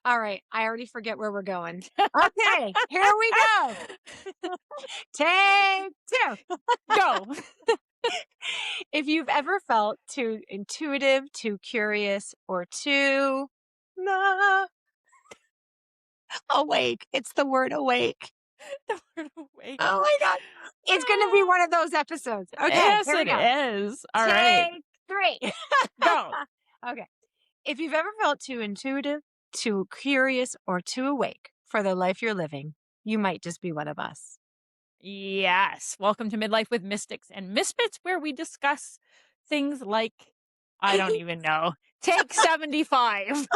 All right. I already forget where we're going. Okay, here we go. Take two. Go. If you've ever felt too intuitive, too curious, or too awake, it's the word awake. The word awake. Oh my God. It's going to be one of those episodes. Okay, Yes, here we it go. is. All right. Take three. Go. Okay. If you've ever felt too intuitive, too curious, or too awake for the life you're living, you might just be one of us. Yes. Welcome to Midlife with Mystics and Misfits, where we discuss things like, I don't even know. Take 75.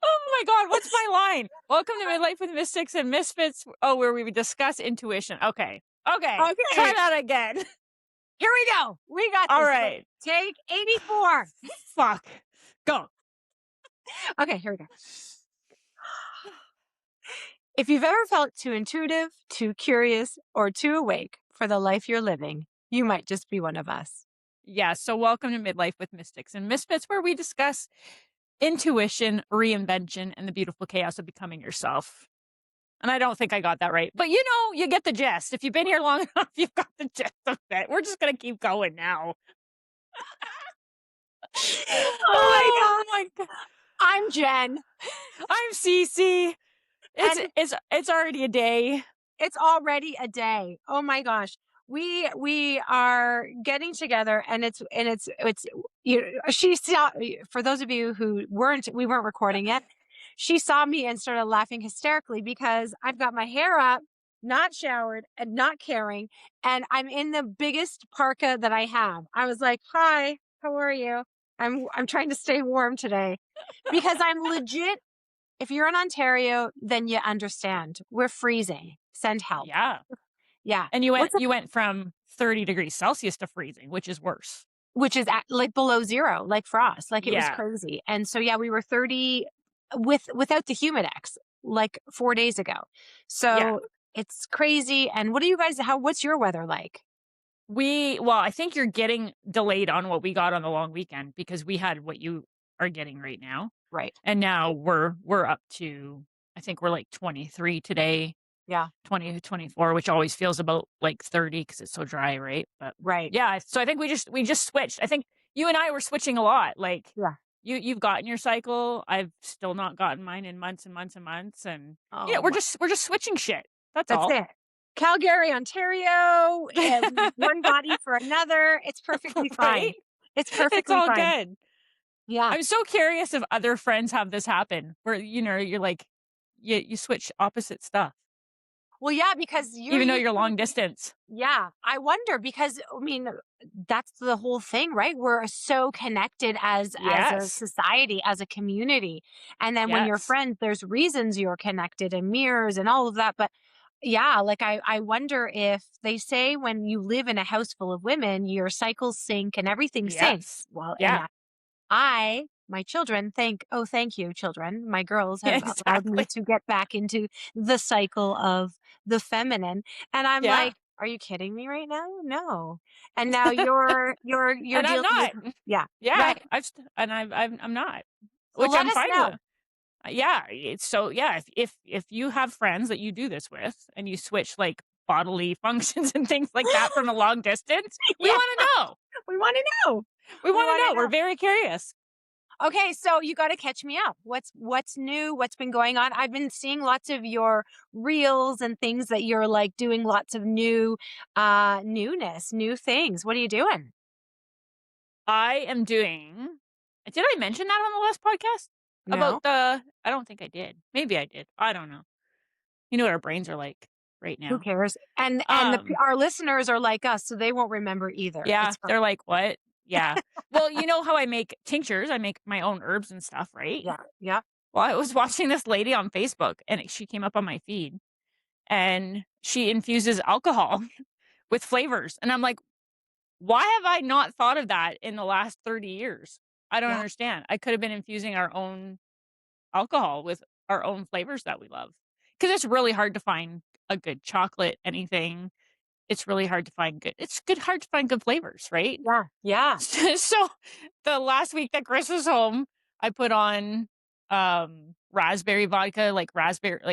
Oh my God, what's my line? Welcome to Midlife with Mystics and Misfits. Oh, where we discuss intuition. Okay. Try that again. Here we go. We got this. All right. Take 84. Fuck. Go. Okay, here we go. If you've ever felt too intuitive, too curious, or too awake for the life you're living, you might just be one of us. Yeah, so welcome to Midlife with Mystics and Misfits, where we discuss intuition, reinvention, and the beautiful chaos of becoming yourself. And I don't think I got that right, but you get the gist. If you've been here long enough, you've got the gist of it. We're just going to keep going now. Oh my God. I'm Jen. I'm Cece. It's already a day. It's already a day. Oh my gosh. We are getting together and it's she saw, for those of you who we weren't recording it, she saw me and started laughing hysterically because I've got my hair up, not showered and not caring, and I'm in the biggest parka that I have. I was like, "Hi, how are you? I'm trying to stay warm today." Because I'm legit. If you're in Ontario, then you understand. We're freezing. Send help. Yeah. Yeah. And you went from 30 degrees Celsius to freezing, which is worse. Which is like below zero, like frost. Like it was Yeah. crazy. And so, yeah, we were 30 without the Humidex like 4 days ago. So it's crazy. And what do you guys, what's your weather like? I think you're getting delayed on what we got on the long weekend because we had what you are getting right now. Right. And now we're up to, I think we're like 23 today. Yeah. 20 to 24, which always feels about like 30 because it's so dry, right? But right. Yeah. So I think we just switched. I think you and I were switching a lot. Like you've gotten your cycle. I've still not gotten mine in months and months and months. And we're just switching shit. That's all. It. Calgary, Ontario, one body for another. It's perfectly fine. It's perfectly all fine. Good. Yeah. I'm so curious if other friends have this happen where, you're like, you switch opposite stuff. Well, yeah, because even though you're long distance. Yeah. I wonder because, I mean, that's the whole thing, right? We're so connected as a society, as a community. And then when you're friends, there's reasons you're connected and mirrors and all of that. But yeah, like I wonder if they say when you live in a house full of women, your cycles sync and everything syncs. Well, my children thank you, children. My girls have allowed me to get back into the cycle of the feminine. And I'm like, are you kidding me right now? No. And now you're and I'm not. Right. I'm not. So which I'm fine with. It's so if you have friends that you do this with and you switch like bodily functions and things like that from a long distance, we want to know. We want to know. We're very curious. Okay, so you got to catch me up. What's new? What's been going on? I've been seeing lots of your reels and things that you're like doing lots of new newness, new things. What are you doing? I am doing. Did I mention that on the last podcast? No. About I don't think I did. Maybe I did. I don't know. You know what our brains are like right now. Who cares? And our listeners are like us, so they won't remember either. Yeah, they're like, what? Yeah. Well, you know how I make tinctures? I make my own herbs and stuff, right? Yeah. Yeah. Well, I was watching this lady on Facebook and she came up on my feed and she infuses alcohol with flavors. And I'm like, why have I not thought of that in the last 30 years? I don't understand. I could have been infusing our own alcohol with our own flavors that we love. Because it's really hard to find a good chocolate, anything. It's really hard to find hard to find good flavors, right? Yeah. Yeah. So the last week that Chris was home, I put on, raspberry vodka, like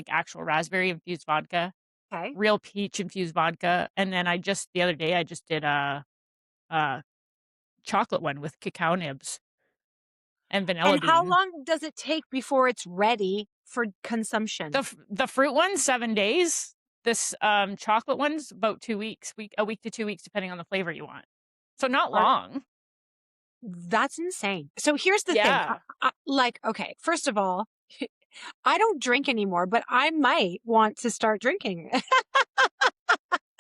actual raspberry infused vodka, Okay. real peach infused vodka, and then the other day, I just did a chocolate one with cacao nibs and vanilla And how bean. long does it take before it's ready for consumption? The fruit one's 7 days. This, chocolate one's about 2 weeks, a week to 2 weeks, depending on the flavor you want. So not Are long. That's insane. So here's the thing. Yeah, Like, okay, first of all, I don't drink anymore, but I might want to start drinking.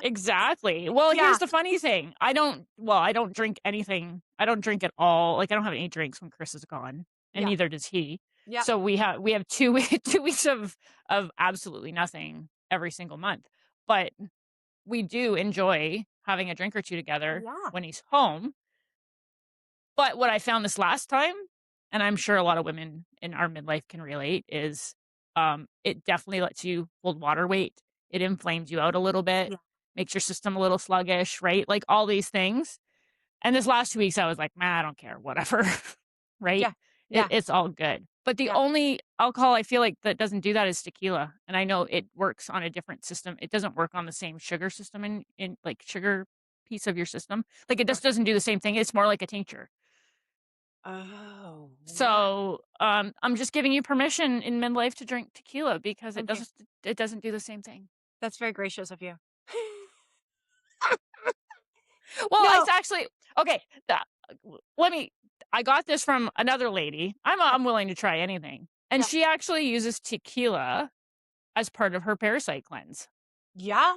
exactly. Well, Yeah. here's the funny thing. I don't drink anything. I don't drink at all. Like, I don't have any drinks when Chris is gone, and Yeah. neither does he. Yeah. So we have 2 2 weeks of absolutely nothing every single month. But we do enjoy having a drink or 2 together Yeah. when he's home. But what I found this last time, and I'm sure a lot of women in our midlife can relate, is it definitely lets you hold water weight. It inflames you out a little bit, Yeah. makes your system a little sluggish, right? Like all these things. And this last 2 weeks, I was like, man, I don't care, whatever, right? Yeah. Yeah. It's all good. But the Yeah. only alcohol I feel like that doesn't do that is tequila. And I know it works on a different system. It doesn't work on the same sugar system in like sugar piece of your system. Like it just Okay. doesn't do the same thing. It's more like a tincture. Oh, wow. So, I'm just giving you permission in midlife to drink tequila because Thank you. it doesn't do the same thing. That's very gracious of you. Well, No. it's actually okay. Let me. I got this from another lady. Yeah. I'm willing to try anything, and Yeah. she actually uses tequila as part of her parasite cleanse. Yeah.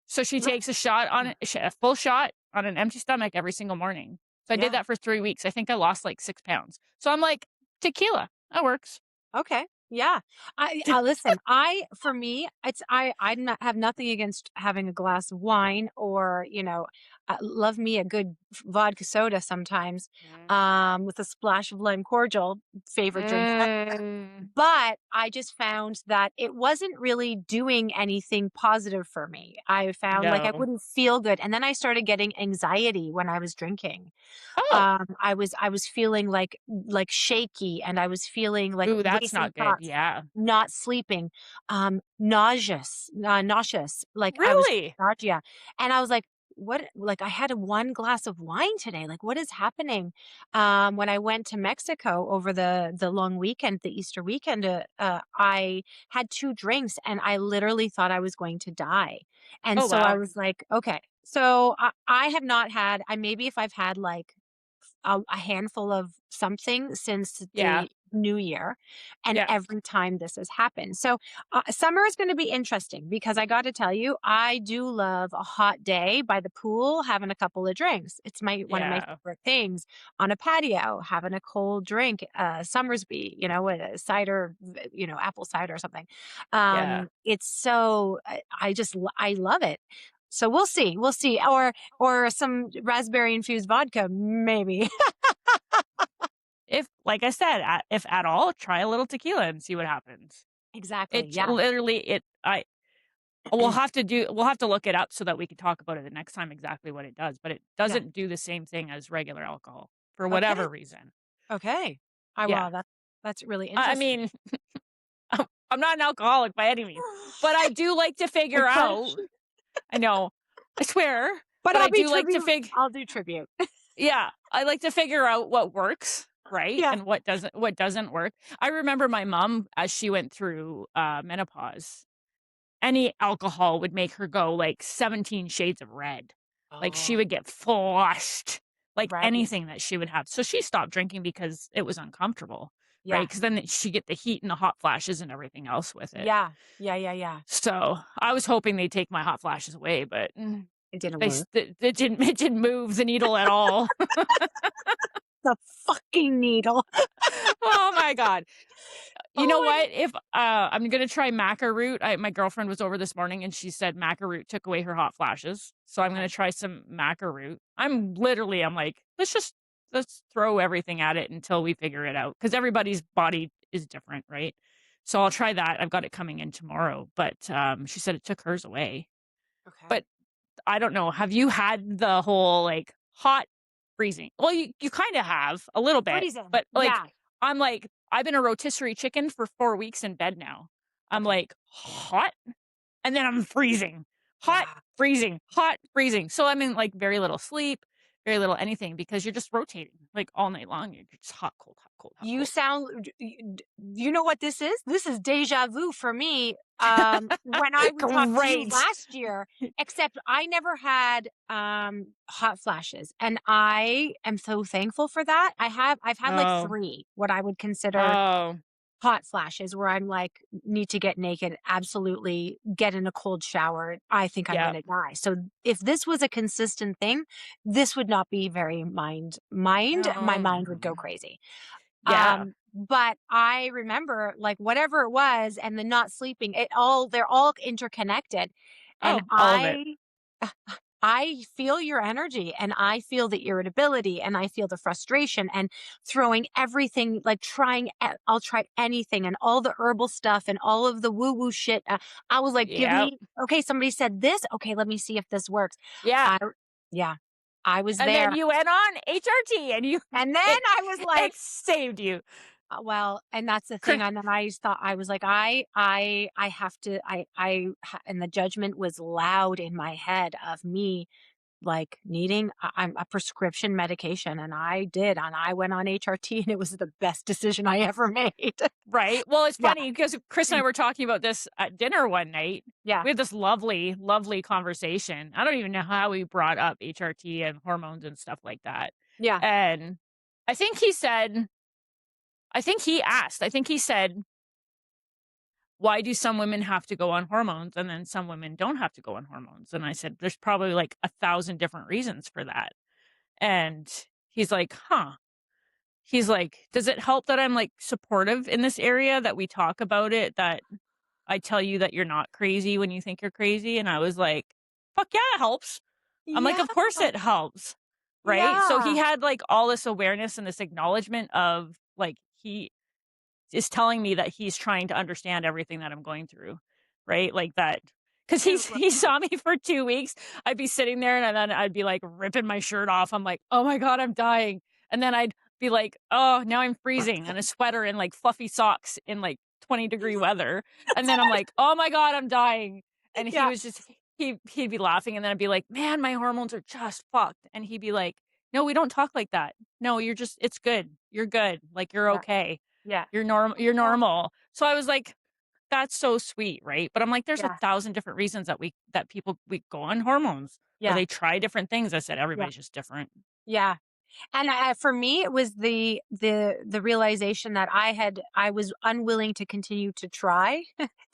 So she No. takes a shot on a full shot on an empty stomach every single morning. So I did Yeah. that for 3 weeks. I think I lost like 6 pounds. So I'm like, tequila, that works. Okay. Yeah. Listen, for me, I not have nothing against having a glass of wine or, love me a good vodka soda sometimes, with a splash of lime cordial, favorite drink. Mm. But I just found that it wasn't really doing anything positive for me. I found like I No. wouldn't feel good. And then I started getting anxiety when I was drinking. Oh, I was feeling like shaky, and I was feeling like ooh, that's racing not good. thoughts, Yeah. not sleeping, nauseous, like I was Really? nausea. And I was like, what, like I had one glass of wine today. Like, what is happening? When I went to Mexico over the long weekend, the Easter weekend, I had two drinks and I literally thought I was going to die. And Oh, so I wow. was like, okay. So I have not had, I maybe if I've had like a handful of something since Yeah. the new year, and Yeah. every time this has happened. So summer is going to be interesting because I got to tell you, I do love a hot day by the pool having a couple of drinks. It's my one of my Yeah. favorite things. On a patio having a cold drink, Summersby, a cider, apple cider or something. Yeah. It's so I love it. So we'll see, or some raspberry infused vodka, maybe. If, like I said, if at all, try a little tequila and see what happens. Exactly. It Yeah. literally, we'll have to look it up so that we can talk about it the next time exactly what it does, but it Yeah. doesn't do the same thing as regular alcohol for Okay. whatever reason. Okay. I Yeah. Wow. That's really I interesting. mean, I'm not an alcoholic by any means, but I do like to I figure crush. out. I know, I swear, But but I'll I be do like to tribute. I'll do tribute. yeah, I like to figure out what works, right? Yeah. And what doesn't work. I remember my mom as she went through menopause, any alcohol would make her go like 17 shades of red. Like she Oh, would get flushed, like right. anything that she would have. So she stopped drinking because it was uncomfortable, right? Yeah. Because then she get the heat and the hot flashes and everything else with it. Yeah. Yeah. Yeah. Yeah. So I was hoping they'd take my hot flashes away, but It didn't work. it didn't move the needle at all. The fucking needle. Oh my god. You know Oh my what? If I'm gonna try maca root. My girlfriend was over this morning and she said maca root took away her hot flashes. So God. I'm Okay. gonna try some maca root. I'm like, let's throw everything at it until we figure it out. Because everybody's body is different, right? So I'll try that. I've got it coming in tomorrow. But she said it took hers away. Okay. But I don't know. Have you had the whole like hot freezing? Well, you kind of have a little bit, Freezing. but like Yeah. I'm like, I've been a rotisserie chicken for 4 weeks in bed now. I'm Okay. like, hot, and then I'm freezing. Hot, Wow. freezing, hot, freezing. So I'm in, like, very little sleep, very little anything because you're just rotating, like, all night long. You're just hot, cold, hot, cold, hot, You cold. sound you know what this is? This is deja vu for me, when I would talk to you Great. last year, except I never had, hot flashes, and I am so thankful for that. I've had, like, Oh, 3, what I would consider oh, hot flashes where I'm like, need to get naked, absolutely get in a cold shower. I think I'm yeah. gonna die. So if this was a consistent thing, this would not be very my mind would go crazy. Yeah. But I remember like whatever it was and the not sleeping, they're all interconnected. And Oh, all of it. I feel your energy and I feel the irritability and I feel the frustration and throwing everything, like I'll try anything and all the herbal stuff and all of the woo woo shit. I was like, Yep. okay, somebody said this. Okay, let me see if this works. Yeah. I, yeah, I was And then there. you went on HRT and you And then it I was it like, saved you. well, and that's the Cr thing, and then I just thought I was like, I have to, and the judgment was loud in my head of me, like, needing I'm a prescription medication, and I did, and I went on HRT, and it was the best decision I ever made. Right? Well, it's Yeah. funny because Chris and I were talking about this at dinner one night. Yeah. We had this lovely, lovely conversation. I don't even know how we brought up HRT and hormones and stuff like that. Yeah. And I think he said I think he said, "Why do some women have to go on hormones and then some women don't have to go on hormones?" And I said, "There's probably like 1,000 different reasons for that." And he's like, "Huh." He's like, "Does it help that I'm, like, supportive in this area, that we talk about it, that I tell you that you're not crazy when you think you're crazy?" And I was like, "Fuck yeah, it helps." I'm like, Yeah. "Of course it helps." Right? So he Yeah. had, like, all this awareness and this acknowledgement of, like, he is telling me that he's trying to understand everything that I'm going through, right? Like that, because I he love saw me for 2 weeks. I'd be sitting there and then I'd be, like, ripping my shirt off. I'm like, "Oh my god, I'm dying." And then I'd be like, "Oh, now I'm freezing," in a sweater and, like, fluffy socks in, like, 20-degree weather. And then I'm like, "Oh my god, I'm dying." And he Yeah. was just he'd be laughing, and then I'd be like, "Man, my hormones are just fucked." And he'd be like, "No, we don't talk like that. No, you're just it's good. You're good. Like, you're Yeah. okay." Yeah. You're Oh, normal. So I was like, "That's so sweet," right? But I'm like, "There's yeah. 1,000 different reasons that people we go on hormones or Yeah. they try different things." I said, Yeah. "Everybody's just different." Yeah. And, for me, it was the realization that I was unwilling to continue to try,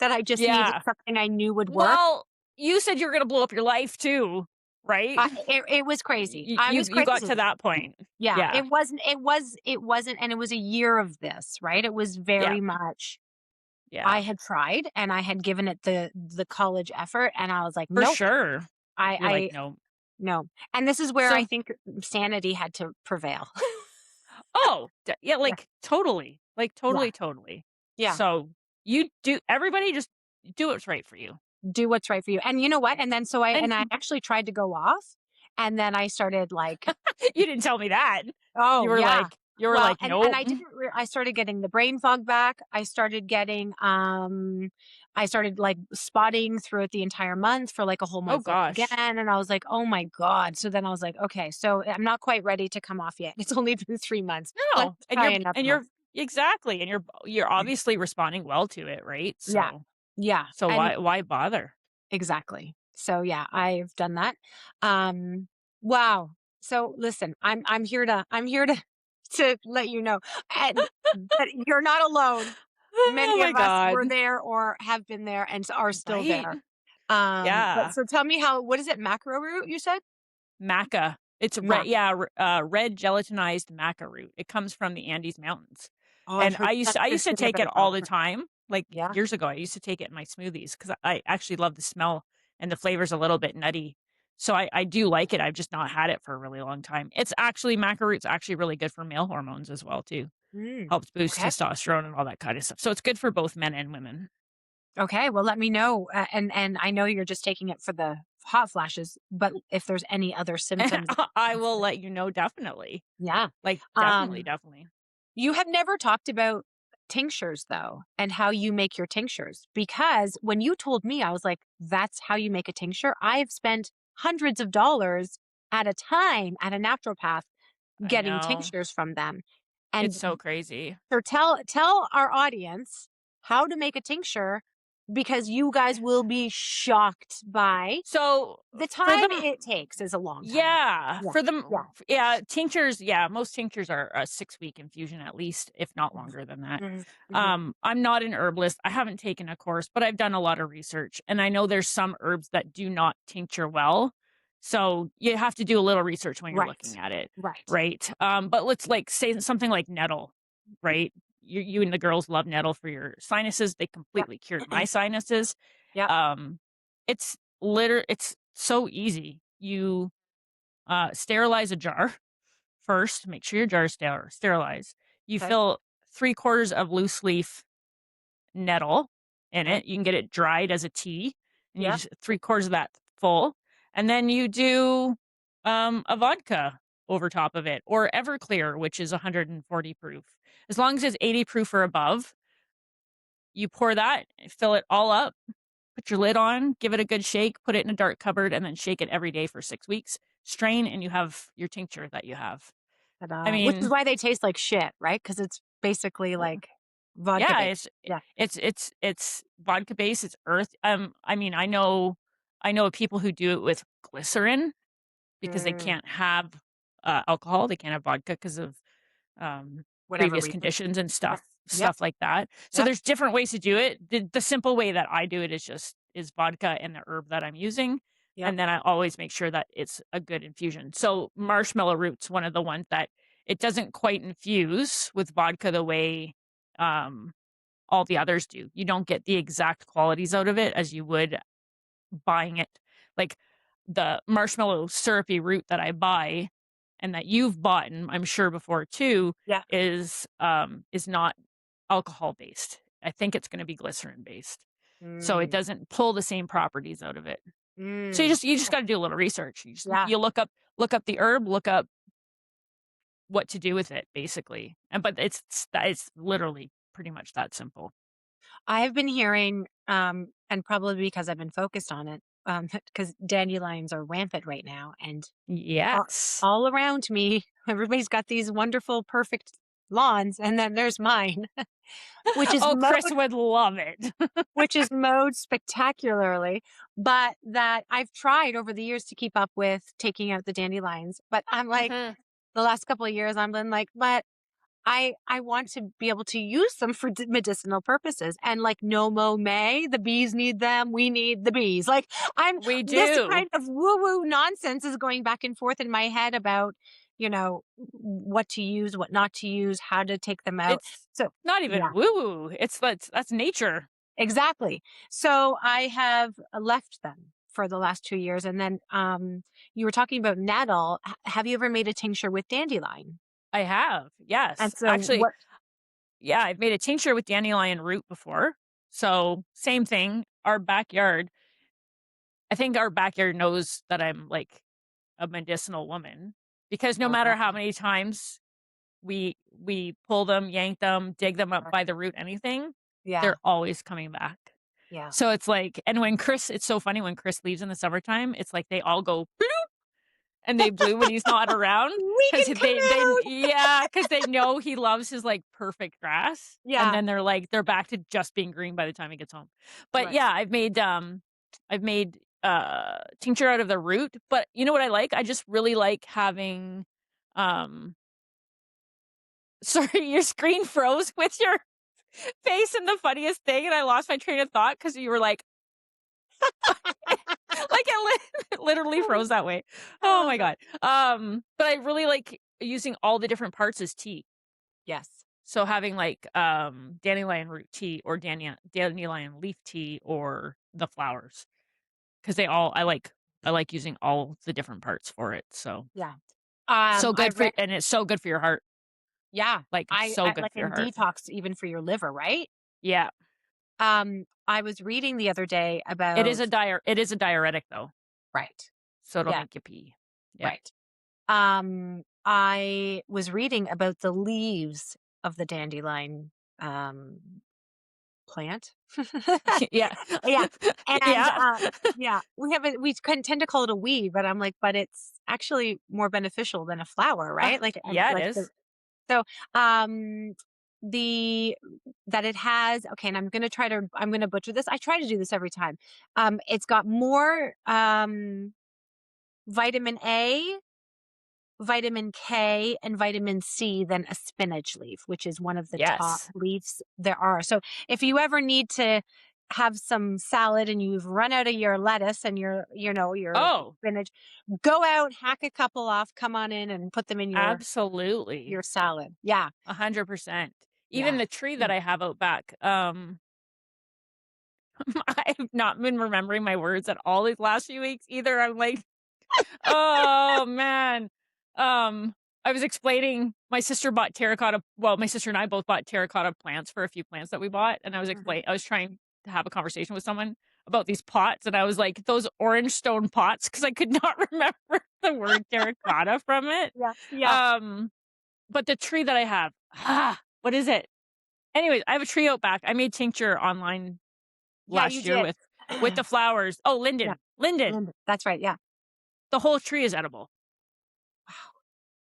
that I just needed Yeah. something I knew would work. Well, you said you were gonna blow up your life too, right? It was crazy. I was You got crazy. to that point. Yeah, Yeah. it wasn't, and it was a year of this, right? It was Yeah. very much I Yeah. had tried and I had given it the college effort and I was like, For "Nope, sure. You're like, I "No." no." And this is where I So think sanity had to prevail. oh, yeah, Yeah. like, totally. Like, Yeah. totally, totally. Yeah. So, you do everybody just do what's right for you. Do what's right for you. And you know what? And then so And I actually tried to go off, and then I started like, you didn't tell me that. oh, yeah. You were Well, like, and "Nope." I didn't I started getting the brain fog back. I started like spotting throughout the entire month for like a whole Oh month again, gosh. and I was like, "Oh my god." So then I was like, "Okay, so I'm not quite ready to come off yet. It's only been 3 months. Let's No, try another and month." you're exactly, and you're obviously responding well to it, right? Yeah. Yeah. So And why bother? exactly. So yeah, I've done that. Um, wow. So listen, I'm here to to let you know and that you're not alone. Oh Many my of us god. were there or have been there and are still Right? there. But Yeah. so tell me how what is it? Macro root you said? Maca. It's red, Maca. yeah, red gelatinized maca root. It comes from the Andes Mountains. Oh, I've And heard I such good used to shit take about it it all though. the time. Like Yeah. years ago, I used to take it in my smoothies because I actually love the smell and the flavor's a little bit nutty. So I do like it. I've just not had it for a really long time. It's actually maca root's actually really good for male hormones as well too. Mm. Helps boost Okay. testosterone and all that kind of stuff. So it's good for both men and women. Okay. Well, let me know. And I know you're just taking it for the hot flashes, but if there's any other symptoms. I will let you know definitely. Yeah. Like definitely, Um, definitely. You have never talked about tinctures though, and how you make your tinctures. Because when you told me, I was like, that's how you make a tincture. I've spent hundreds of dollars at a time at a naturopath I getting know. tinctures from them. It's And so crazy. so tell our audience how to make a tincture, because you guys will be shocked by So the for time them, it takes is a long time. yeah, Yeah. for them, Yeah. yeah, tinctures, yeah, most tinctures are a 6-week infusion at least, if not Mhm. longer than that. Mhm. Mhm. I'm not an herbalist. I haven't taken a course, but I've done a lot of research, and I know there's some herbs that do not tincture well. So you have to do a little research when you're looking Right. at it, Right. right? But let's like say something like nettle, right? You and the girls love nettle for your sinuses. They Yep. completely cured my sinuses. Yep. Um, it's so easy. You sterilize a jar first. Make sure your jar is sterilized. You Okay. fill 3/4 of loose leaf nettle in Okay. it. You can get it dried as a tea, and you Yep. just 3/4 of that full, and then you do a vodka over top of it, or Everclear, which is 140 proof. As long as it's 80 proof or above, you pour that, fill it all up, put your lid on, give it a good shake, put it in a dark cupboard, and then shake it every day for 6 weeks. Strain, and you have your tincture that you have. I Ta-da. Which is mean, why they taste like shit, right? Because it's basically w- like vodka yeah, based. Yeah. it's vodka based. It's earth. I mean, I know people who do it with glycerin because they Mm, can't have alcohol. They can't have vodka because of um, whatever previous reason. conditions and Yep. stuff Yep. stuff like that. So Yep. there's different ways to do it. The simple way that I do it is vodka and the herb that I'm using, Yep. and then I always make sure that it's a good infusion. So marshmallow root's one of the ones that it doesn't quite infuse with vodka the way um, all the others do. You don't get the exact qualities out of it as you would buying it. Like the marshmallow syrupy root that I buy and that you've bought, and I'm sure before too, Yeah. is not alcohol based. I think it's going to be glycerin based. So it Mm, doesn't pull the same properties out of it. So mm. you just got to do a little research. Yeah. You look up the herb, look up what to do with it basically. And but it's literally pretty much that simple. I have been hearing, and probably because I've been focused on it, because dandelions are rampant right now, and all, Yes. all around me, everybody's got these wonderful, perfect lawns, and then there's mine, which is Oh, Chris mowed, would love it. which is mowed spectacularly, but that I've tried over the years to keep up with taking out the dandelions. But I'm like, Mhm. the last couple of years, I've been like, but I want to be able to use them for medicinal purposes. And like no mo may, the bees need them. We need the bees. Like I'm We this do. kind of woo woo nonsense is going back and forth in my head about, what to use, what not to use, how to take them out. It's So not yeah, even woo woo. That's nature. exactly. So I have left them for the last 2 years. And then you were talking about nettle. Have you ever made a tincture with dandelion? I have. And Yes. so Actually, what yeah, I've made a tincture with dandelion root before. So, same thing. Our backyard, I think our backyard knows that I'm like a medicinal woman because no matter how many times we pull them, yank them, dig them up by the root, anything, yeah. they're always coming back. Yeah. So it's like, and when Chris, it's so funny when Chris leaves in the summertime, it's like they all go and they bloom when he's not around We because can come they out. yeah, because they know he loves his like perfect grass, and Yeah. then they're back to just being green by the time he gets home. But Right. yeah, I've made tincture out of the root. But you know what I like? I just really like having um sorry, your screen froze with your face and the funniest thing, and I lost my train of thought because you were like like it literally froze that way. Oh Oh my god. god. But I really like using all the different parts as tea. Yes. So having like dandelion root tea or dandelion leaf tea or the flowers because they all I like using all the different parts for it. So Yeah. so I good for read. and it's so good for your heart. Yeah. Like so I good like for your in heart. detox even for your liver, right? Yeah. I was reading the other day It is about. a diuretic though. Right. So it'll Yeah. make you pee. Yeah. Right. I was reading about the leaves of the dandelion um, plant. Yeah. Yeah, and, Yeah. yeah, we tend to call it a weed, but I'm like, but it's actually more beneficial than a flower, right? Like, Yeah, it like the is. so, um, the that it has okay, and I'm gonna butcher this. I try to do this every time. It's got more, vitamin A, vitamin K, and vitamin C than a spinach leaf, which is one of the top Yes. leaves there are. So if you ever need to have some salad and you've run out of your lettuce and your Oh, spinach, go out, hack a couple off, come on in and put them in your absolutely. salad. Yeah. 100%. Even Yeah. the tree that Mm. I have out back, I have not been remembering my words at all these last few weeks either. I'm like, oh, man. I was explaining my sister bought terracotta my sister and I both bought terracotta plants for a few plants that we bought, and Mhm. I was trying to have a conversation with someone about these pots, and I was like, "Those orange stone pots," because I could not remember the word terracotta from it. Yeah. Yeah. Um, but the tree that I have, what is it? Anyways, I have a tree out back. I made tincture online Yeah, you last year did. with the flowers. Oh, Yeah. linden. Linden. Linda. That's right. Yeah. The whole tree is edible. Wow.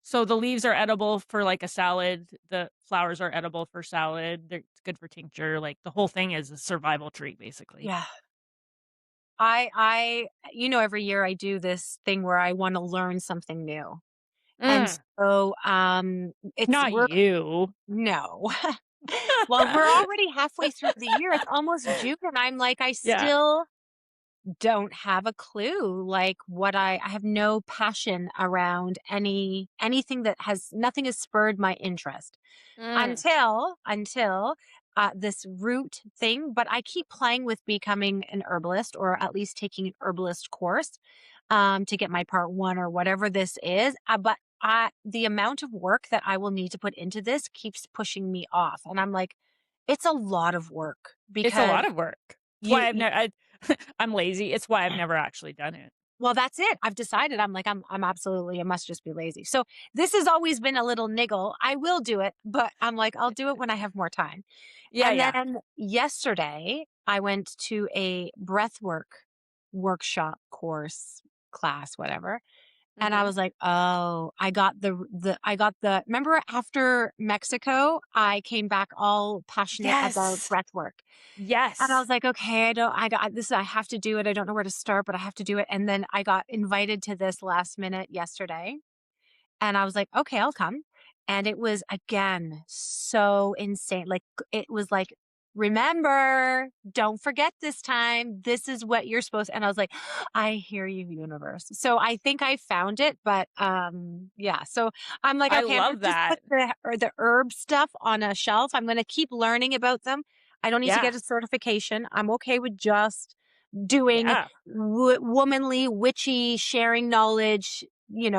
So the leaves are edible for like a salad. The flowers are edible for salad. They're it's good for tincture. Like the whole thing is a survival tree, basically. Yeah. Every year I do this thing where I want to learn something new. And Mm, so, it's not we're you. no. Well, we're already halfway through the year. It's almost June, and I'm like, I Yeah. still don't have a clue, like, I have no passion around anything that has nothing has spurred my interest Mm. until this root thing, but I keep playing with becoming an herbalist or at least taking an herbalist course, to get my part 1 or whatever this is, but the amount of work that I will need to put into this keeps pushing me off, and I'm like, it's a lot of work It's a because lot of work. It's you why you I'm lazy. It's why I've never actually done it. well, that's it. I've decided I'm like, I'm absolutely, I must just be lazy. So this has always been a little niggle. I will do it, but I'm like, I'll do it when I have more time. Yeah, And yeah. then yesterday I went to a breathwork workshop course class, whatever. And I Mhm. was like, oh, remember after Mexico, I came back all passionate about Yes. breathwork. And I Yes. was like, "Okay, I have to do it. I don't know where to start, but I have to do it." And then I got invited to this last minute yesterday, and I was like, "Okay, I'll come." And it was again so insane. Like it was like, "Remember, don't forget this time. This is what you're supposed." And I was like, "I hear you, universe." So I think I found it, but yeah. So I'm like, I "Okay, I'm going love to just put that. the herb stuff on a shelf. I'm going to keep learning about them. I don't need to Yeah. get a certification. I'm okay with just doing Yeah. womanly, witchy, sharing knowledge,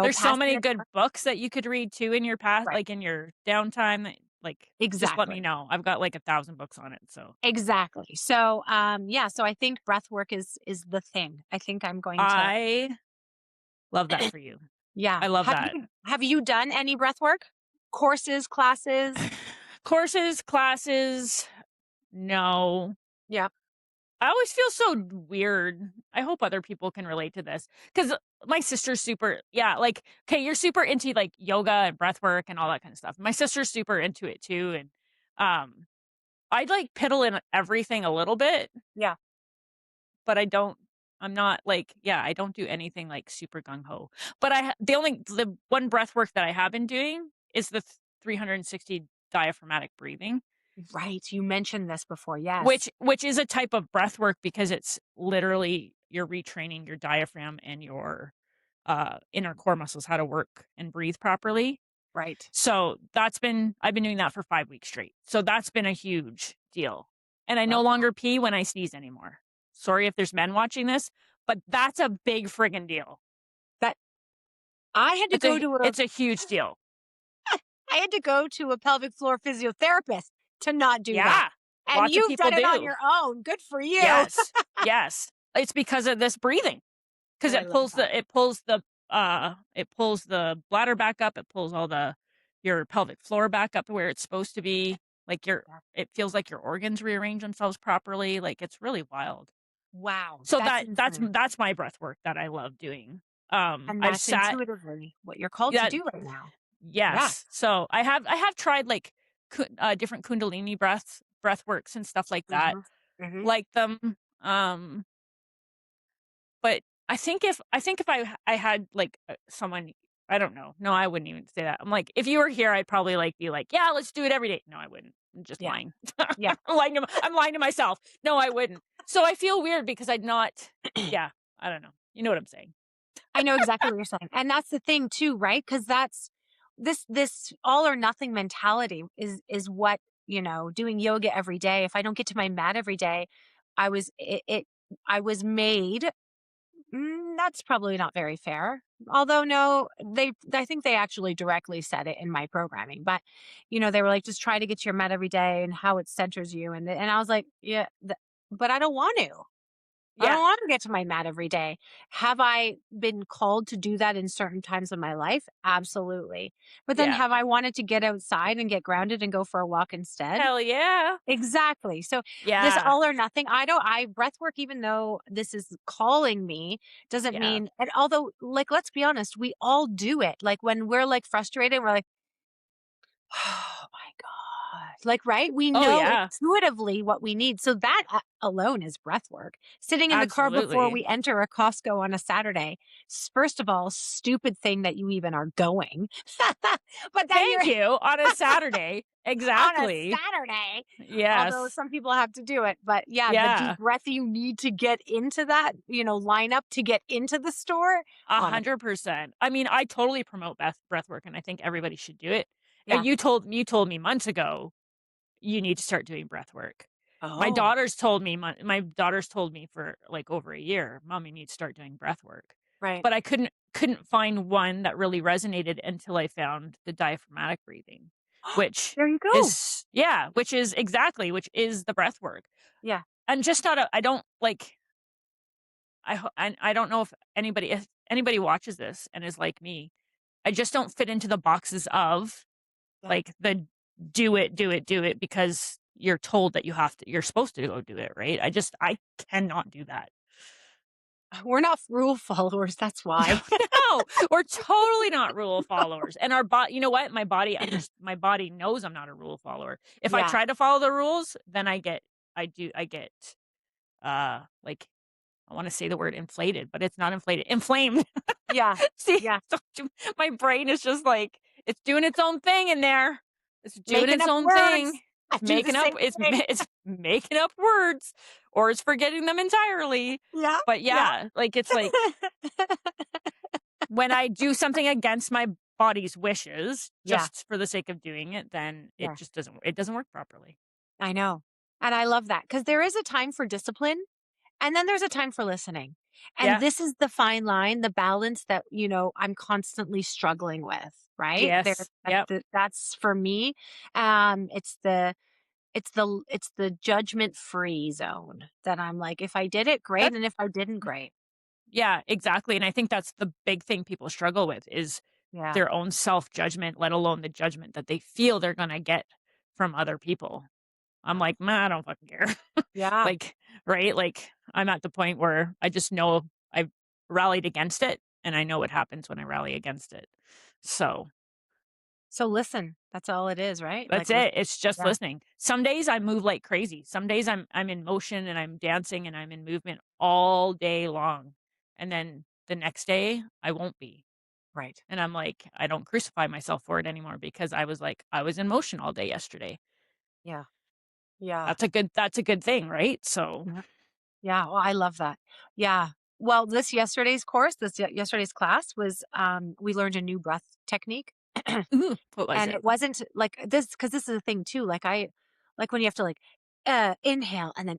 There's so passing many it good books that you could read too in your past right. like, in your downtime that like, just let me Exactly. know. I've got, like, 1,000 books on it, so Exactly. So, yeah, so I think breath work is the thing. I think I'm going to I love that for you. yeah. I love that. Have you done any breath work? Courses, classes? Courses, classes, no. Yeah. I always feel so weird. I hope other people can relate to this because my sister's super, yeah, like, okay, you're super into like yoga and breath work and all that kind of stuff. My sister's super into it too. And um, I'd like piddle in everything a little bit, Yeah. but I'm not like, yeah, I don't do anything like super gung ho. But the one breath work that I have been doing is the 360 diaphragmatic breathing. Right. You mentioned this before. Yes. Which is a type of breath work because it's literally you're retraining your diaphragm and your, inner core muscles how to work and breathe properly. Right. So I've been doing that for 5 weeks straight. So that's been a huge deal. And I no Well, longer pee when I sneeze anymore. Sorry if there's men watching this, but that's a big friggin' deal. that I had to go to a It's a huge deal. I had to go to a pelvic floor physiotherapist to not do that. Yeah. And Lots of you've people done it on do. your own. Good for you. Yes. Yes. It's because of this breathing. 'Cause I love that. it pulls the bladder back up, it pulls all the your pelvic floor back up to where it's supposed to be. Like Yeah. it feels like your organs rearrange themselves properly. Like it's really wild. Wow, So that's that's insane. that's my breath work that I love doing. And I've that's sat intuitively what you're called to that do right now. Yeah. yes. So I have tried like different kundalini breath works and stuff like that. Mhm. Mhm. Like them. But I think if I had, like, someone I don't know. No, I wouldn't even say that. I'm like, if you were here, I'd probably, like, be like, "Yeah, let's do it every day." No, I wouldn't. I'm just Yeah. lying. Yeah. I'm lying to myself. No, I wouldn't. So I feel weird because I'd not yeah, I don't know. You know what I'm saying. I know exactly what you're saying. And that's the thing too, right? Because that's this all or nothing mentality is what, doing yoga every day. If I don't get to my mat every day, I was made. That's probably not very fair. Although no, I think they actually directly said it in my programming. But they were like, just try to get to your mat every day and how it centers you. And I was like, yeah, but I don't want to. I Yeah. don't want to get to my mat every day. Have I been called to do that in certain times of my life? Absolutely. But then Yeah. have I wanted to get outside and get grounded and go for a walk instead? Hell yeah. Exactly. So this Yeah. all or nothing, I breath work, even though this is calling me, doesn't Yeah. mean, and although, like, let's be honest, we all do it. Like when we're like frustrated, we're like, oh my God. Like, right? We Oh, know yeah. intuitively what we need. So that alone is breath work. Sitting in the car before Absolutely. we enter a Costco on a Saturday, first of all, stupid thing that you even are going. But then you're Thank you, on a Saturday. on a Exactly. Saturday, although Yes. some people have to do it. But yeah, the deep Yeah. breath you need to get into that, line up to get into the store. Honest. 100%. I mean, I totally promote breath work, and I think everybody should do it. Yeah. You told me months ago, you need to start doing breath work. Oh, My daughters told me for, like, over a year, "Mom, you need to start doing breath work." right. But I couldn't find one that really resonated until I found the diaphragmatic breathing, which There you go. which is the breath work. Yeah. And just not a I don't, like I don't know if anybody watches this and is like me. I just don't fit into the boxes of, Yeah. like, the do it because you're told that you're supposed to go do it, right? I cannot do that. We're not rule followers. That's why. No, we're totally not rule followers. And you know what? My body knows I'm not a rule follower. If I Yeah. try to follow the rules, then I get, like, I wanna say the word inflated, but it's not inflated, inflamed. Yeah. See, Yeah. my brain is just like, it's doing its own thing in there. It's doing Making its up own thing. words. I do the same thing. It's making up words or it's forgetting them entirely. Yeah. But Yeah. yeah, like, it's like when I do something against my body's wishes Yeah. just for the sake of doing it, then Yeah. it doesn't work properly. I know. And I love that because there is a time for discipline and then there's a time for listening. And Yeah. this is the fine line, the balance that, I'm constantly struggling with, right? Yes. Yep. That's for me. It's the judgment free zone that I'm like, if I did it, great. That And if I didn't, great. yeah, exactly. And I think that's the big thing people struggle with is Yeah. their own self-judgment, let alone the judgment that they feel they're gonna get from other people. I'm like, "Man, I don't fucking care." Yeah. Like, right? Like, I'm at the point where I just know I've rallied against it, and I know what happens when I rally against it. So, So listen, that's all it is, right? that's Like, listen. it. It's just Yeah. listening. Some days I move like crazy. Some days I'm in motion and I'm dancing and I'm in movement all day long. And then the next day I won't be. Right. And I'm like, I don't crucify myself for it anymore because I was in motion all day yesterday. Yeah. Yeah. That's a good thing, right? So, Yeah. Yeah. Well, I love that. Yeah. Well, yesterday's class was, we learned a new breath technique. what was And it? it wasn't like this, because this is the thing too. Like when you have to, like, inhale and then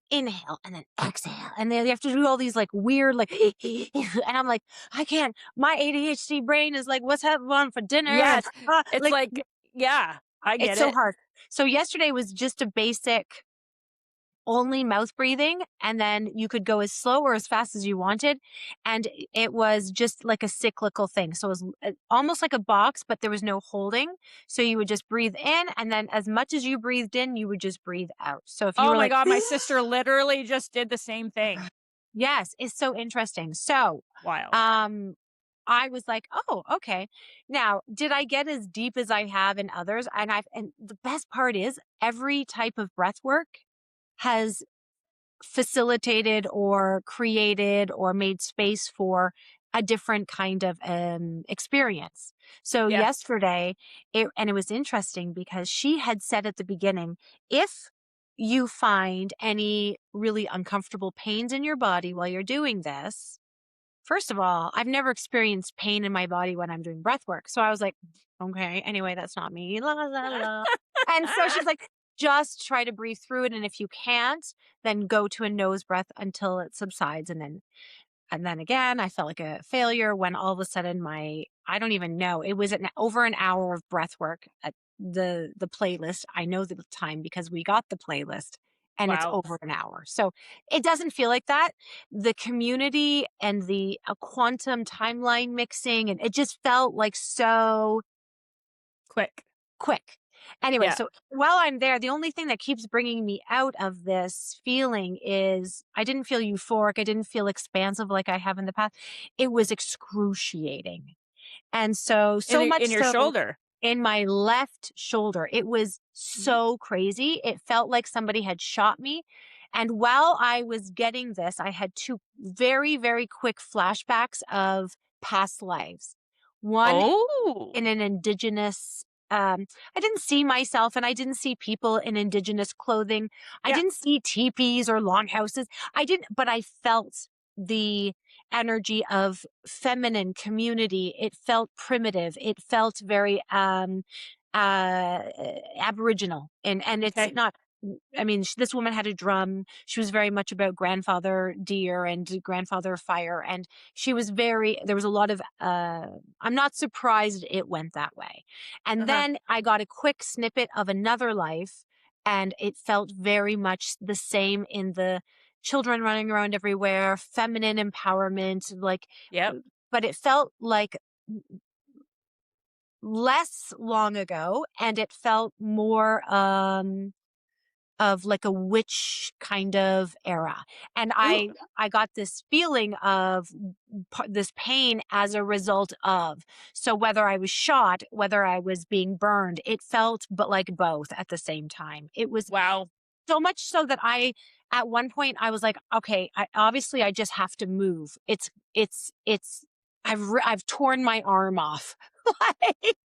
exhale. And then you have to do all these like weird, like, and I'm like, I can't, my ADHD brain is like, what's having for dinner? And Yes. It's like, like, yeah, I it's get so it. hard. So yesterday was just a basic only mouth breathing, and then you could go as slow or as fast as you wanted. And it was just like a cyclical thing. So it was almost like a box, but there was no holding. So you would just breathe in, and then as much as you breathed in, you would just breathe out. So if you Oh were my like, god, my sister literally just did the same thing. yes, it's so interesting. So, Wild. um, I was like, "Oh, okay." Now, did I get as deep as I have in others? And the best part is every type of breath work has facilitated or created or made space for a different kind of experience. So Yeah. yesterday, it was interesting because she had said at the beginning, if you find any really uncomfortable pains in your body while you're doing this, first of all, I've never experienced pain in my body when I'm doing breath work. So I was like, okay, anyway, that's not me. La, la, la. And so she's like, just try to breathe through it. And if you can't, then go to a nose breath until it subsides. And then again, I felt like a failure when all of a sudden I don't even know, it was over an hour of breath work at the playlist. I know the time because we got the playlist and it's Wow. over an hour. So it doesn't feel like that. The community and the quantum timeline mixing, and it just felt like so Quick. quick. Anyway, Yeah. so while I'm there, the only thing that keeps bringing me out of this feeling is I didn't feel euphoric. I didn't feel expansive like I have in the past. It was excruciating. And so, In so much in your so shoulder. in my left shoulder, it was Mhm. so crazy. It felt like somebody had shot me. And while I was getting this, I had two very, very quick flashbacks of past lives. One Oh. in an indigenous I didn't see myself and I didn't see people in indigenous clothing. I Yeah. didn't see teepees or longhouses. I didn't, but I felt the energy of feminine community. It felt primitive. It felt very aboriginal. And it's Okay. not, I mean, this woman had a drum. She was very much about grandfather deer and grandfather fire. And she was there was a lot of, I'm not surprised it went that way. And Uh-huh. then I got a quick snippet of another life, and it felt very much the same in the children running around everywhere, feminine empowerment, like, Yep. but it felt like less long ago, and it felt more, of like a witch kind of era. And Ooh. I got this feeling of this pain as a result of. So whether I was shot, whether I was being burned, it felt but like both at the same time. It was Wow. so much so that at one point I was like, okay, obviously I just have to move. It's I've torn my arm off. Like,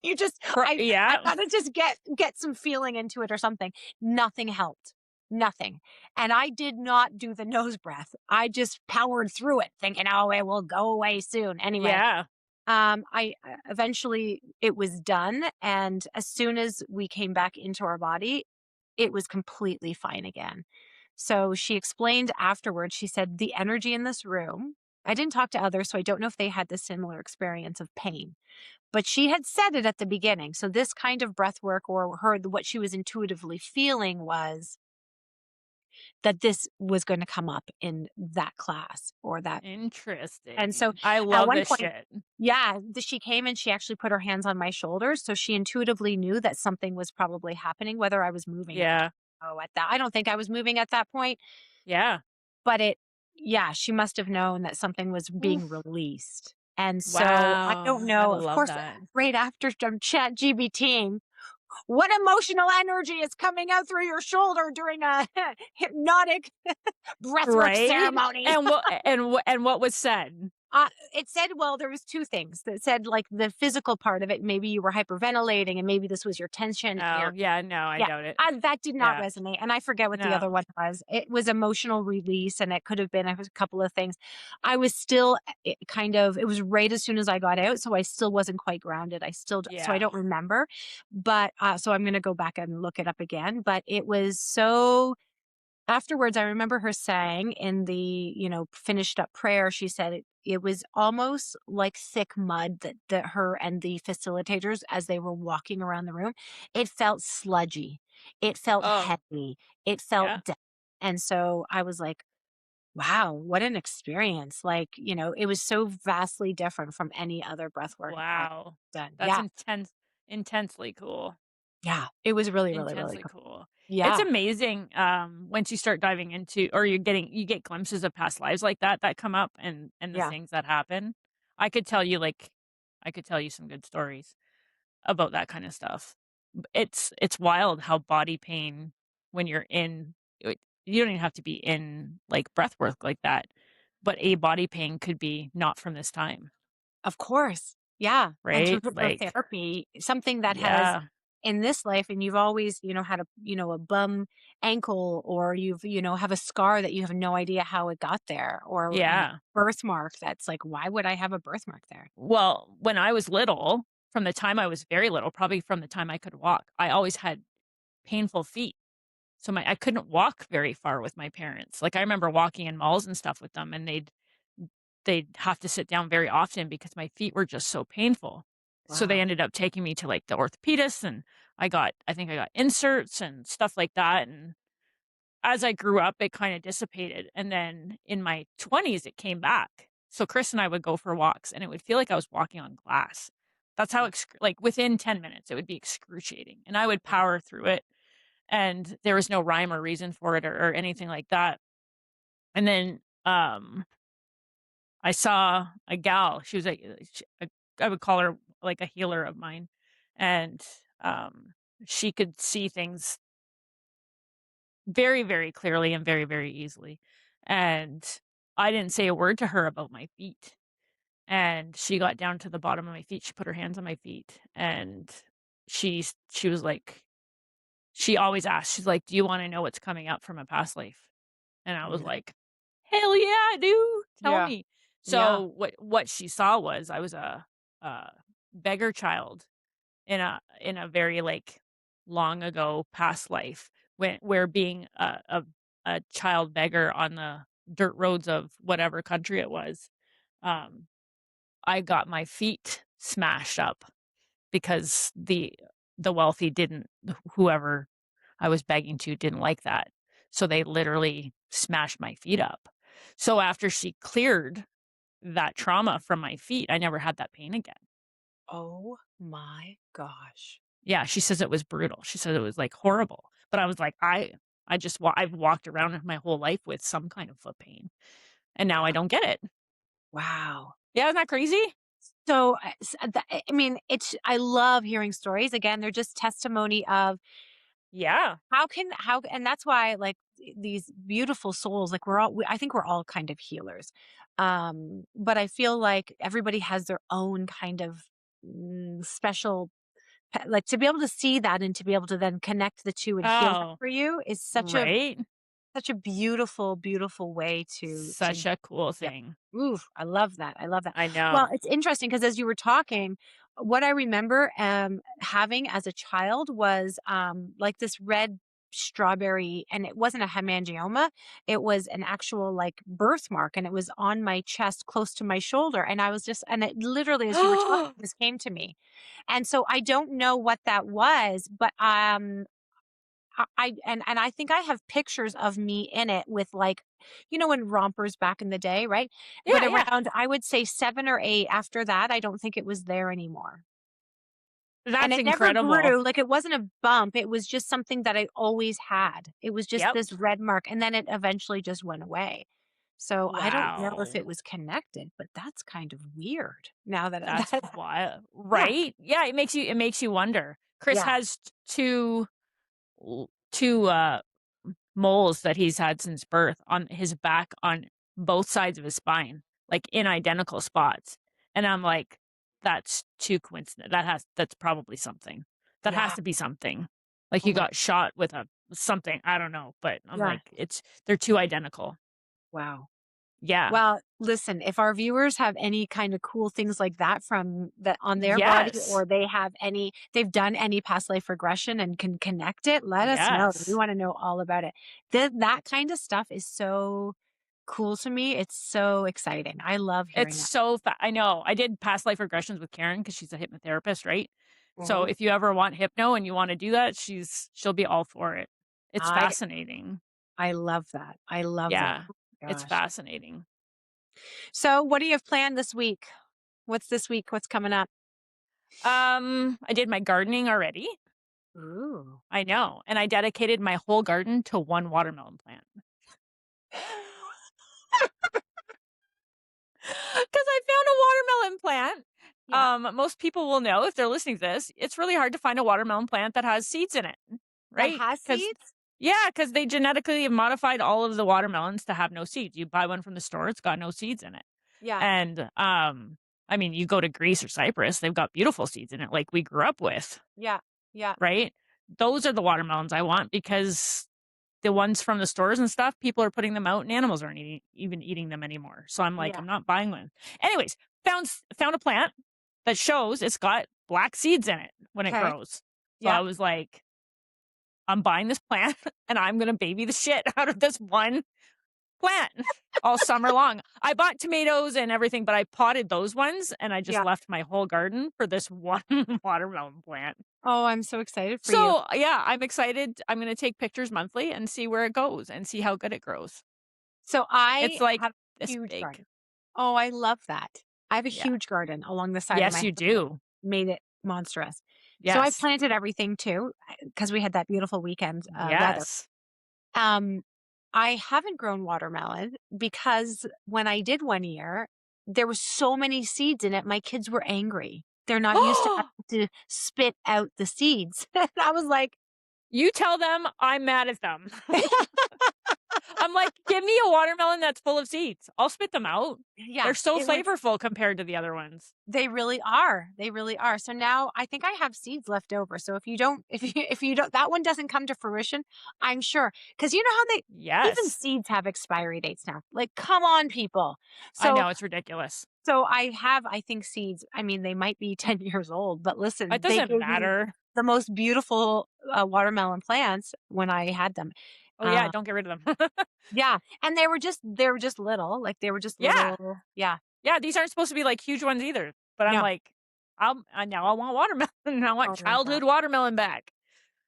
you just I Yeah. gotta just get some feeling into it or something. Nothing helped. Nothing. And I did not do the nose breath. I just powered through it thinking, "Oh, it will go away soon." Anyway, Yeah. I eventually it was done, and as soon as we came back into our body, it was completely fine again. So she explained afterwards, she said, "The energy in this room." I didn't talk to others, so I don't know if they had the similar experience of pain. But she had said it at the beginning. So this kind of breath work or what she was intuitively feeling was that this was going to come up in that class or that. And so Interesting. I at love one this point, shit. yeah, she came and she actually put her hands on my shoulders. So she intuitively knew that something was probably happening, whether I was moving. Yeah. Oh, at that. I don't think I was moving at that point, Yeah. but yeah, she must have known that something was being Oof. released. And so I don't Wow. I know. Of love course, that. right after chat GBT, what emotional energy is coming out through your shoulder during a hypnotic breathwork Right? ceremony? And what was said? It said, well, there was two things. That said, like the physical part of it, maybe you were hyperventilating and maybe this was your tension and Oh, your, yeah, no, I yeah, doubt it. that did not Yeah. resonate. And I forget what the No. other one was. It was emotional release, and it could have been a couple of things. I was still it was right as soon as I got out. So I still wasn't quite grounded. So I Yeah. don't remember. But so I'm going to go back and look it up again. But it was so afterwards, I remember her saying in the, finished up prayer, she said it was almost like thick mud that her and the facilitators, as they were walking around the room, it felt sludgy. It felt Oh, heavy. It felt yeah. dense. And so I was like, wow, what an experience. Like, it was so vastly different from any other breath work I've Wow. done. That's Yeah. intensely cool. Yeah. It was really, really, really Intensely cool. cool. It's Yeah. amazing, once you start diving into or you get glimpses of past lives like that come up and the Yeah. things that happen. I could tell you, like I could tell you some good stories about that kinda stuff. It's wild how body pain when you're in you don't even have to be in, like, breath work like that, but a body pain could be not from this time, Of course. Yeah. And through right? Like hypnotherapy, something that has yeah, in this life, and you've always, had a bum ankle, or you've, have a scar that you have no idea how it got there, or yeah. birthmark that's like, why would I have a birthmark there? Well, when I was little, from the time I was very little, probably from the time I could walk, I always had painful feet. So I couldn't walk very far with my parents. Like I remember walking in malls and stuff with them and they'd have to sit down very often because my feet were just so painful. So they Wow. ended up taking me to like the orthopedist and I think I got inserts and stuff like that and as I grew up, it kinda dissipated, and then in my 20s, it came back. So Chris and I would go for walks, and it would feel like I was walking on glass. That's how like, within 10 minutes, it would be excruciating, and I would power through it, and there was no rhyme or reason for it or anything like that. And then, I saw a gal, she was I would call her, like, a healer of mine, and, she could see things very, very clearly and very, very easily. And I didn't say a word to her about my feet. And she got down to the bottom of my feet. She put her hands on my feet and she was like, she always asked, she's like, "Do you want to know what's coming up from a past life?" And I was Mhm. like, "Hell yeah, I do. Tell Yeah. me." Yeah. So what she saw was I was a beggar child in a very, like, long ago past life when where being a child beggar on the dirt roads of whatever country it was, um, I got my feet smashed up because the wealthy didn't whoever I was begging to didn't like that. So they literally smashed my feet up. So after she cleared that trauma from my feet, I never had that pain again. Oh my gosh. Yeah, she says it was brutal. She said it was, like, horrible, but I was like, I've walked around my whole life with some kind of foot pain, and now I Yeah. don't get it. Wow. Yeah, isn't that crazy? So, I mean, I love hearing stories. Again, they're just testimony of Yeah. and that's why, like, these beautiful souls, like, I think we're all kind of healers. But I feel like everybody has their own kind of special, like, to be able to see that and to be able to then connect the two and heal that Oh, for you is right? such a beautiful, beautiful way to Such a cool yeah. thing. Ooh, I love that. I love that. I Well, know. it's interesting because as you were talking, what I remember having as a child was like this red strawberry, and it wasn't a hemangioma. It was an actual like birthmark, and it was on my chest close to my shoulder. And I was just, and it literally, as you were talking, this came to me. And so I don't know what that was, but and I think I have pictures of me in it with, like, in rompers back in the day, right? But Yeah, yeah. around, I would say 7 or 8 after that, I don't think it was there anymore. And That's it never incredible. grew, like, it wasn't a bump, it was just something that I always had. It was just Yep. this red mark, and then it eventually just went away. So, I don't know if Wow. it was connected, but that's kind of weird now that That's that wild, yeah, right? Yeah, it makes you wonder. Chris yeah, has 2, moles that he's had since birth on his back on both sides of his spine, like, in identical spots, and I'm like, "That's too coincident that's probably something. That has yeah, to be something." Like, oh he my got shot with a something, I don't know, but I'm yeah, like, they're too identical. wow. Yeah. Well, listen, if our viewers have any kind of cool things like that from that on their body, Yes. or they've done any past life regression and can connect it, let us know. We Yes. want to know all about it. That kind of stuff is so cool to me. It's so exciting. I love It's hearing that. so I know. I did past life regressions with Karen because she's a hypnotherapist, right? So Mhm. if you ever want hypno and you wanna do that, she'll be all for it. It's I fascinating. I love that. I love that. Yeah, Oh my it's gosh. fascinating. So, what do you have planned this week? What's this week? What's coming up? I did my gardening already. Ooh. I know, and I dedicated my whole garden to one watermelon plant. 'Cause I found a watermelon plant. Yeah. Most people will know if they're listening to this, it's really hard to find a watermelon plant that has seeds in it, That right? has Because seeds? yeah, because they genetically have modified all of the watermelons to have no seeds. You buy one from the store, it's got no seeds in it. Yeah. And, I mean, you go to Greece or Cyprus, they've got beautiful seeds in it like we grew up with, Yeah. Yeah. right? Those are the watermelons I want because the ones from the stores and stuff, people are putting them out and animals aren't even eating them anymore. So I'm like, Yeah. I'm not buying one. Anyways, found a plant that shows it's got black seeds in it when it Okay. grows. So I Yeah. was like, I'm buying this plant and I'm gonna baby the shit out of this one plant all summer long. I bought tomatoes and everything, but I potted those ones and I just Yeah. left my whole garden for this one watermelon plant. Oh, I'm so excited for you. So yeah, I'm excited. I'm gonna take pictures monthly and see where it goes and see how good it grows. So, I It's like have a this huge big. garden. Oh, I love that. I have a Yeah. huge garden along the side of my Yes, house you that do. made it monstrous. So, I Yes. planted everything too because we had that beautiful weekend, weather. Yes. Um, I haven't grown watermelon because when I did one year, there was so many seeds in it, my kids were angry. They're not used to having to spit out the seeds. I was like, You tell them I'm mad at them. I'm like, "Give me a watermelon that's full of seeds. I'll spit them out. They're yeah, so it was flavorful compared to the other ones." they really are. They really are. So now I think I have seeds left over. So if you don't that one doesn't come to fruition, I'm sure cuz you know how they even Yes. seeds have expiry dates now. Like come on people. I So know, it's ridiculous. So I have, I think, seeds. I mean, they might be 10 years old, but It listen, they doesn't gave me matter. the most beautiful watermelon plants when I had them. Oh, yeah, Uh, don't get rid of them. yeah, and they were just little, like they were just Yeah. little. Yeah, Yeah, these aren't supposed to be, like, huge ones either, but I'm yeah. like, now I want watermelon. I want Oh my god, childhood watermelon back.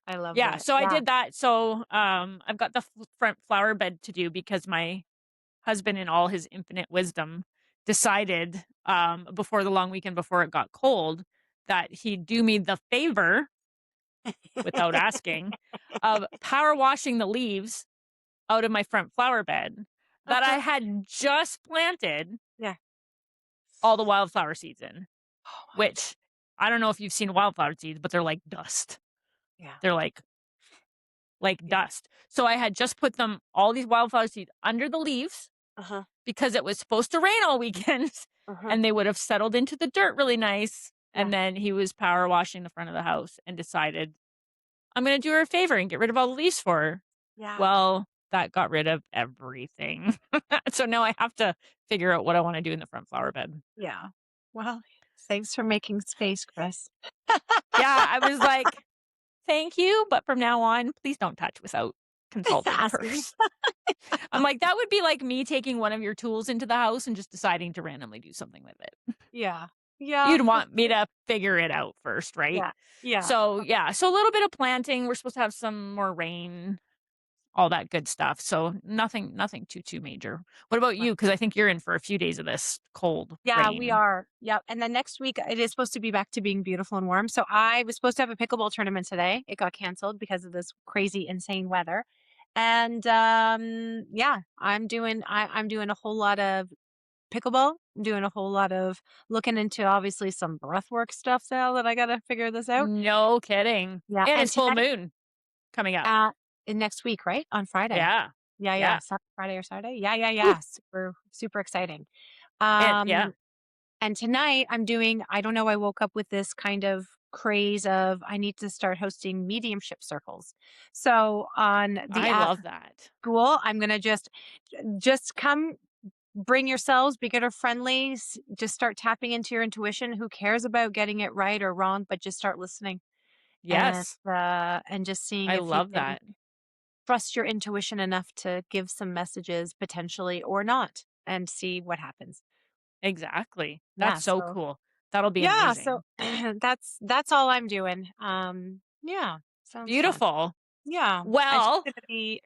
I love Yeah, that. so I Yeah. did that. So, I've got the front flower bed to do because my husband, in all his infinite wisdom, decided before the long weekend before it got cold that he'd do me the favor without asking of power washing the leaves out of my front flower bed that I Uh-huh. had just planted Yeah. all the wildflower seeds in, Oh my. which I don't know if you've seen wildflower seeds, but they're like dust. Yeah. They're like Yeah. dust. So I had just put them all these wildflower seeds under the leaves Uh huh. because it was supposed to rain all weekend Uh huh. and they would have settled into the dirt really nice. Yeah. And then he was power washing the front of the house and decided, I'm going to do her a favor and get rid of all the leaves for her. Yeah. Well, that got rid of everything. So now I have to figure out what I want to do in the front flower bed. Yeah. Well, thanks for making space, Chris. Yeah, I was like, thank you, but from now on, please don't touch without consulting Asking. first. I'm like, that would be like me taking one of your tools into the house and just deciding to randomly do something with it. Yeah. Yeah. You'd For want me sure. to figure it out first, right? Yeah. Yeah. So, yeah, so a little bit of planting. We're supposed to have some more rain, all that good stuff. So, nothing too major. What about you? Because I think you're in for a few days of this cold Yeah, we rain. are. Yep. And then next week it is supposed to be back to being beautiful and warm. So I was supposed to have a pickleball tournament today. It got canceled because of this crazy, insane weather. And yeah, I'm doing a whole lot of pickleball. I'm doing a whole lot of looking into obviously some breathwork stuff now that I gotta figure this out. No kidding. Yeah. And And it's full tonight moon coming up. uh next week, right? On Friday. Yeah. Yeah, yeah. Yeah. Friday or Saturday. Yeah, yeah, Woo. yeah. Super, super exciting. Yeah. Um And tonight I'm doing, I don't know, I woke up with this kind of craze of I need to start hosting mediumship circles. So on the I app love that. School, I'm going to just come, bring yourselves, beginner friendly, just start tapping into your intuition. Who cares about getting it right or wrong, but just start listening Yes. and just seeing I if you love can that. trust your intuition enough to give some messages potentially or not and see what happens. Exactly. Yeah, That's so so cool. That'll be yeah, so amazing. that's all I'm doing. Yeah, sounds fun. Beautiful. Yeah, and she's Well, gonna be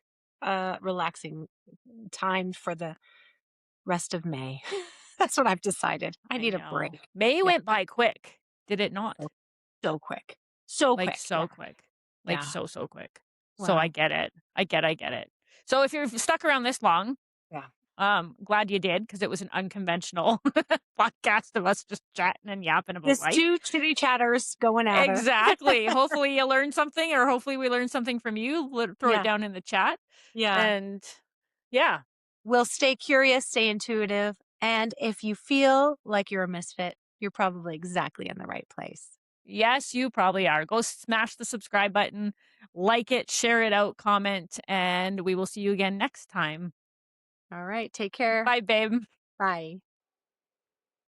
relaxing time for the rest of May. That's what I've decided. I I need a know. break. May Yeah. went by quick, did it So, not? so quick. So Like, quick. Yeah. so quick. Like, Yeah. so, so quick. So I Wow. get it. I get it. So if you're stuck around this long, Yeah. glad you did because it was an unconventional podcast of us just chatting and yapping about Just life. two chitty chatters going at her. Exactly. Hopefully you learned something or hopefully we learned something from you. Throw it Yeah. down in the chat. Yeah. And yeah. We'll stay curious, stay intuitive. And if you feel like you're a misfit, you're probably exactly in the right place. Yes, you probably are. Go smash the subscribe button, like it, share it out, comment, and we will see you again next time. All right. Take care. Bye, babe. Bye.